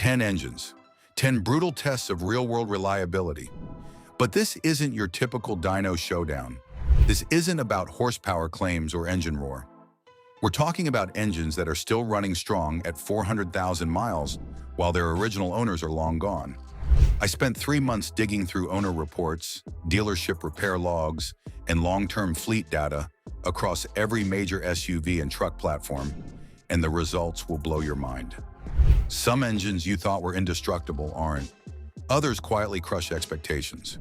10 engines, 10 brutal tests of real-world reliability. But this isn't your typical dyno showdown. This isn't about horsepower claims or engine roar. We're talking about engines that are still running strong at 400,000 miles while their original owners are long gone. I spent 3 months digging through owner reports, dealership repair logs, and long-term fleet data across every major SUV and truck platform, and the results will blow your mind. Some engines you thought were indestructible aren't. Others quietly crush expectations.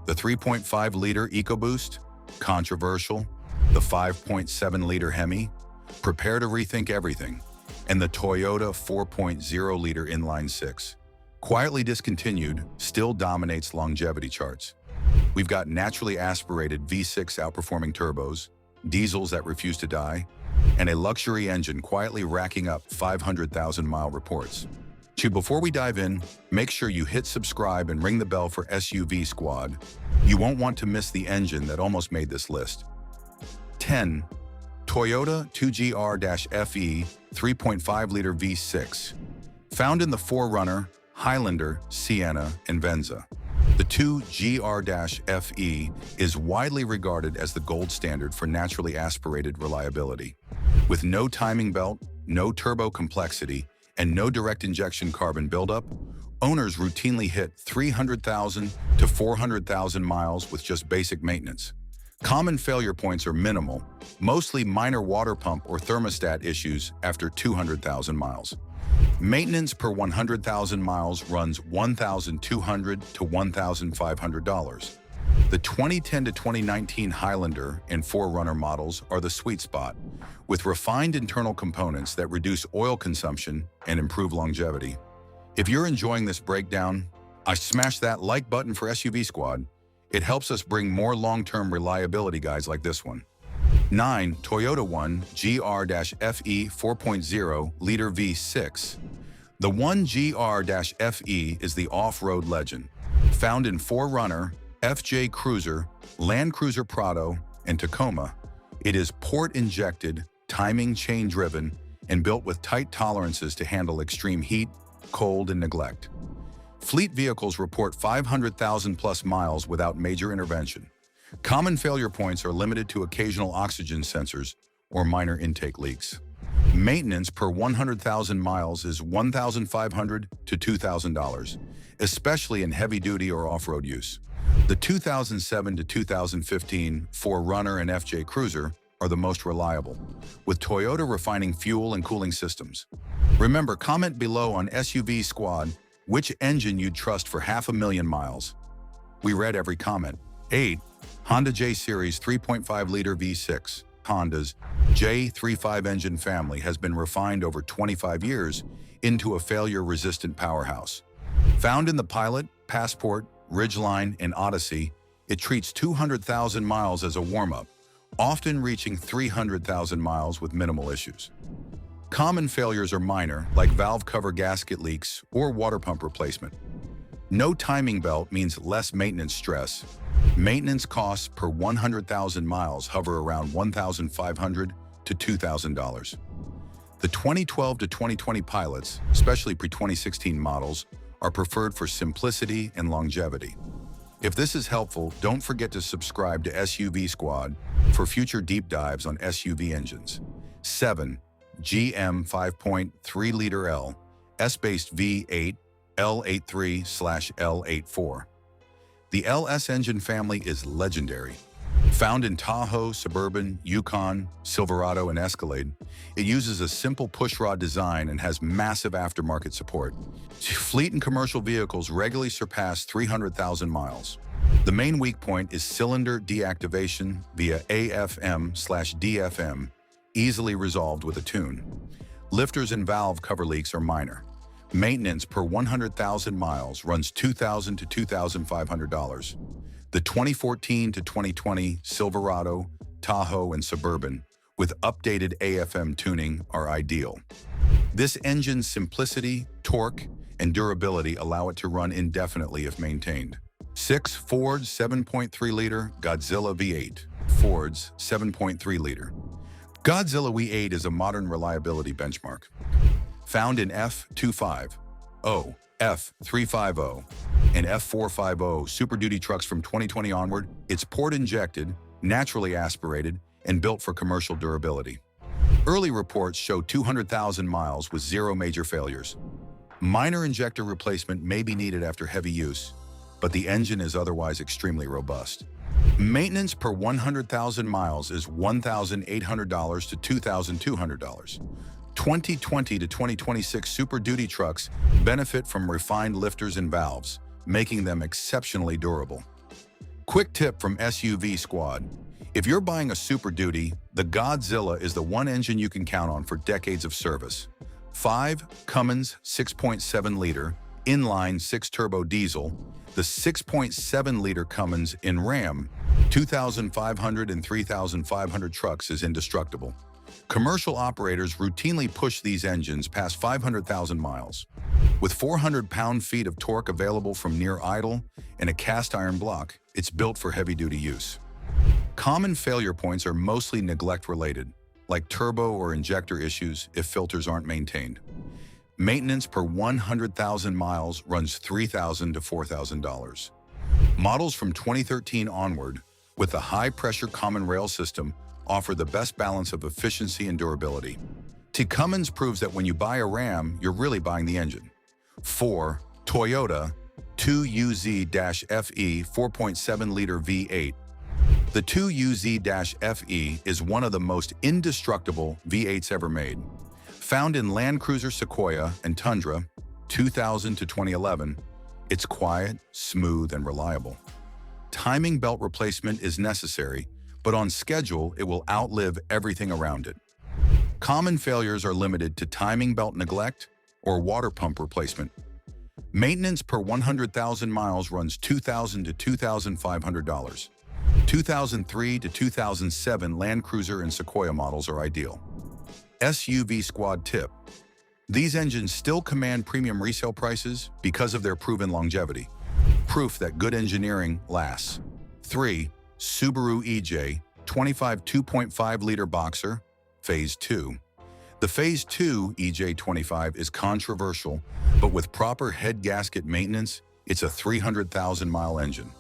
The 3.5-liter EcoBoost? Controversial. The 5.7-liter Hemi? Prepare to rethink everything. And the Toyota 4.0-liter inline-six? Quietly discontinued, still dominates longevity charts. We've got naturally aspirated V6 outperforming turbos, diesels that refuse to die, and a luxury engine quietly racking up 500,000-mile reports. Before we dive in, make sure you hit subscribe and ring the bell for SUVSQUAD. You won't want to miss the engine that almost made this list. 10. Toyota 2GR-FE 3.5-liter V6. Found in the 4Runner, Highlander, Sienna, and Venza. The 2GR-FE is widely regarded as the gold standard for naturally aspirated reliability. With no timing belt, no turbo complexity, and no direct injection carbon buildup, owners routinely hit 300,000 to 400,000 miles with just basic maintenance. Common failure points are minimal, mostly minor water pump or thermostat issues after 200,000 miles. Maintenance per 100,000 miles runs $1,200 to $1,500. The 2010 to 2019 Highlander and 4Runner models are the sweet spot, with refined internal components that reduce oil consumption and improve longevity. If you're enjoying this breakdown, smash that like button for SUVSQUAD. It helps us bring more long-term reliability guys like this one. 9. Toyota 1GR-FE 4.0-liter V6. The 1GR-FE is the off-road legend. Found in 4Runner, FJ Cruiser, Land Cruiser Prado, and Tacoma, it is port-injected, timing chain-driven, and built with tight tolerances to handle extreme heat, cold, and neglect. Fleet vehicles report 500,000-plus miles without major intervention. Common failure points are limited to occasional oxygen sensors or minor intake leaks. Maintenance per 100,000 miles is $1,500 to $2,000, especially in heavy-duty or off-road use. The 2007 to 2015 4Runner and FJ Cruiser are the most reliable, with Toyota refining fuel and cooling systems. Remember, comment below on SUVSQUAD which engine you'd trust for 500,000 miles. We read every comment. 8. Honda J-Series 3.5-liter V6. Honda's J35 engine family has been refined over 25 years into a failure-resistant powerhouse. Found in the Pilot, Passport, Ridgeline, and Odyssey, it treats 200,000 miles as a warm-up, often reaching 300,000 miles with minimal issues. Common failures are minor, like valve cover gasket leaks or water pump replacement. No timing belt means less maintenance stress. Maintenance costs per 100,000 miles hover around $1,500 to $2,000. The 2012 to 2020 Pilots, especially pre-2016 models, are preferred for simplicity and longevity. If this is helpful, don't forget to subscribe to SUVSQUAD for future deep dives on SUV engines. 7. GM 5.3-liter L, S-based V8, L83/L84. The LS engine family is legendary. Found in Tahoe, Suburban, Yukon, Silverado, and Escalade, it uses a simple pushrod design and has massive aftermarket support. Fleet and commercial vehicles regularly surpass 300,000 miles. The main weak point is cylinder deactivation via AFM/DFM, easily resolved with a tune. Lifters and valve cover leaks are minor. Maintenance per 100,000 miles runs $2,000 to $2,500. The 2014 to 2020 Silverado, Tahoe, and Suburban, with updated AFM tuning, are ideal. This engine's simplicity, torque, and durability allow it to run indefinitely if maintained. 6. Ford's 7.3-liter Godzilla V8. Ford's 7.3-liter Godzilla V8 is a modern reliability benchmark. Found in F25, F350 and F450 Super Duty trucks from 2020 onward, it's port-injected, naturally aspirated, and built for commercial durability. Early reports show 200,000 miles with zero major failures. Minor injector replacement may be needed after heavy use, but the engine is otherwise extremely robust. Maintenance per 100,000 miles is $1,800 to $2,200. 2020 to 2026 Super Duty trucks benefit from refined lifters and valves, making them exceptionally durable. Quick tip from SUVSQUAD. If you're buying a Super Duty, the Godzilla is the one engine you can count on for decades of service. 5 Cummins 6.7-liter inline 6-turbo diesel, the 6.7-liter Cummins in Ram 2,500 and 3,500 trucks is indestructible. Commercial operators routinely push these engines past 500,000 miles. With 400 pound-feet of torque available from near idle and a cast-iron block, it's built for heavy-duty use. Common failure points are mostly neglect-related, like turbo or injector issues if filters aren't maintained. Maintenance per 100,000 miles runs $3,000 to $4,000. Models from 2013 onward, with the high-pressure common rail system, offer the best balance of efficiency and durability. Cummins proves that when you buy a Ram, you're really buying the engine. 4 Toyota 2UZ-FE 4.7-liter V8. The 2UZ-FE is one of the most indestructible V8s ever made. Found in Land Cruiser Sequoia and Tundra, 2000 to 2011, it's quiet, smooth, and reliable. Timing belt replacement is necessary, but on schedule, it will outlive everything around it. Common failures are limited to timing belt neglect or water pump replacement. Maintenance per 100,000 miles runs $2,000 to $2,500. 2003 to 2007 Land Cruiser and Sequoia models are ideal. SUVSQUAD tip. These engines still command premium resale prices because of their proven longevity. Proof that good engineering lasts. 3 Subaru EJ25 2.5-liter Boxer, Phase 2. The Phase 2 EJ25 is controversial, but with proper head gasket maintenance, it's a 300,000-mile engine.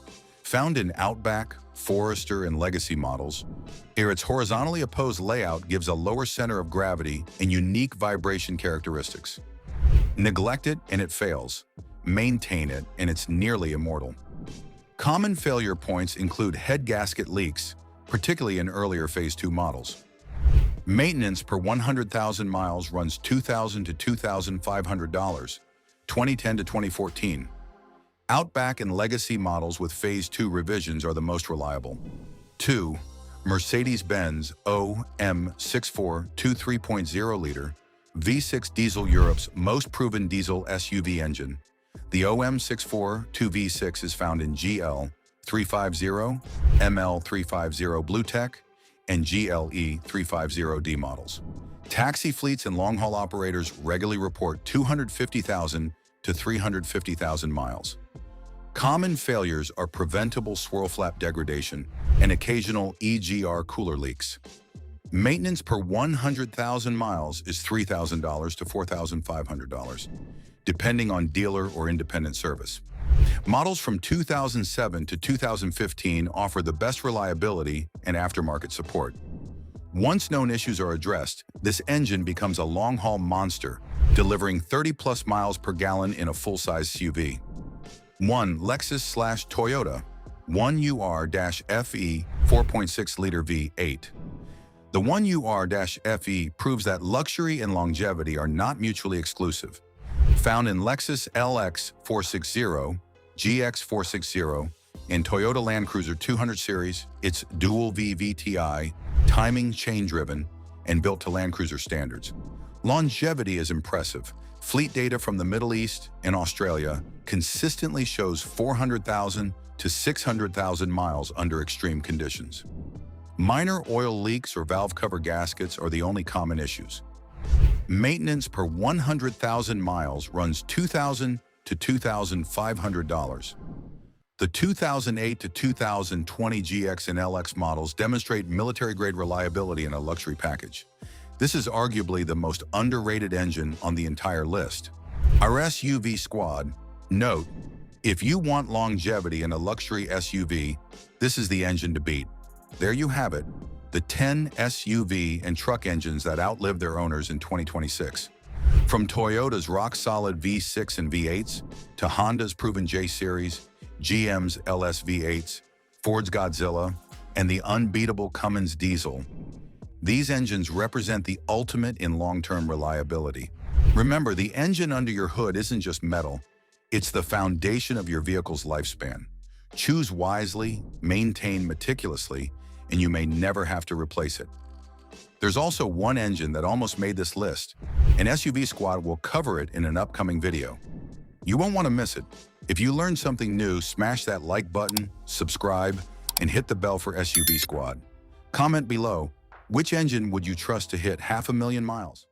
Found in Outback, Forester, and Legacy models, its horizontally opposed layout gives a lower center of gravity and unique vibration characteristics. Neglect it and it fails. Maintain it and it's nearly immortal. Common failure points include head gasket leaks, particularly in earlier Phase 2 models. Maintenance per 100,000 miles runs $2,000 to $2,500, 2010 to 2014. Outback and Legacy models with Phase 2 revisions are the most reliable. 2 Mercedes-Benz OM642 3.0-liter V6 diesel, Europe's most proven diesel SUV engine. The OM642 V6 is found in GL350, ML350 BlueTech, and GLE350D models. Taxi fleets and long-haul operators regularly report 250,000 to 350,000 miles. Common failures are preventable swirl flap degradation and occasional EGR cooler leaks. Maintenance per 100,000 miles is $3,000 to $4,500, depending on dealer or independent service. Models from 2007 to 2015 offer the best reliability and aftermarket support. Once known issues are addressed, this engine becomes a long-haul monster, delivering 30+ miles per gallon in a full-size SUV. 1 Lexus/Toyota 1UR-FE 4.6-liter V8. The 1UR-FE proves that luxury and longevity are not mutually exclusive. Found in Lexus LX 460, GX 460, and Toyota Land Cruiser 200 series, it's dual VVTi, timing chain-driven, and built to Land Cruiser standards. Longevity is impressive. Fleet data from the Middle East and Australia consistently shows 400,000 to 600,000 miles under extreme conditions. Minor oil leaks or valve cover gaskets are the only common issues. Maintenance per 100,000 miles runs $2,000 to $2,500. The 2008 to 2020 GX and LX models demonstrate military-grade reliability in a luxury package. This is arguably the most underrated engine on the entire list. Our SUV squad. Note, if you want longevity in a luxury SUV, this is the engine to beat. There you have it, the 10 SUV and truck engines that outlive their owners in 2026. From Toyota's rock-solid V6 and V8s, to Honda's proven J-Series, GM's LS V8s, Ford's Godzilla, and the unbeatable Cummins diesel, these engines represent the ultimate in long-term reliability. Remember, the engine under your hood isn't just metal, it's the foundation of your vehicle's lifespan. Choose wisely, maintain meticulously, and you may never have to replace it. There's also one engine that almost made this list, and SUV Squad will cover it in an upcoming video. You won't want to miss it. If you learned something new, smash that like button, subscribe, and hit the bell for SUV Squad. Comment below, which engine would you trust to hit 500,000 miles?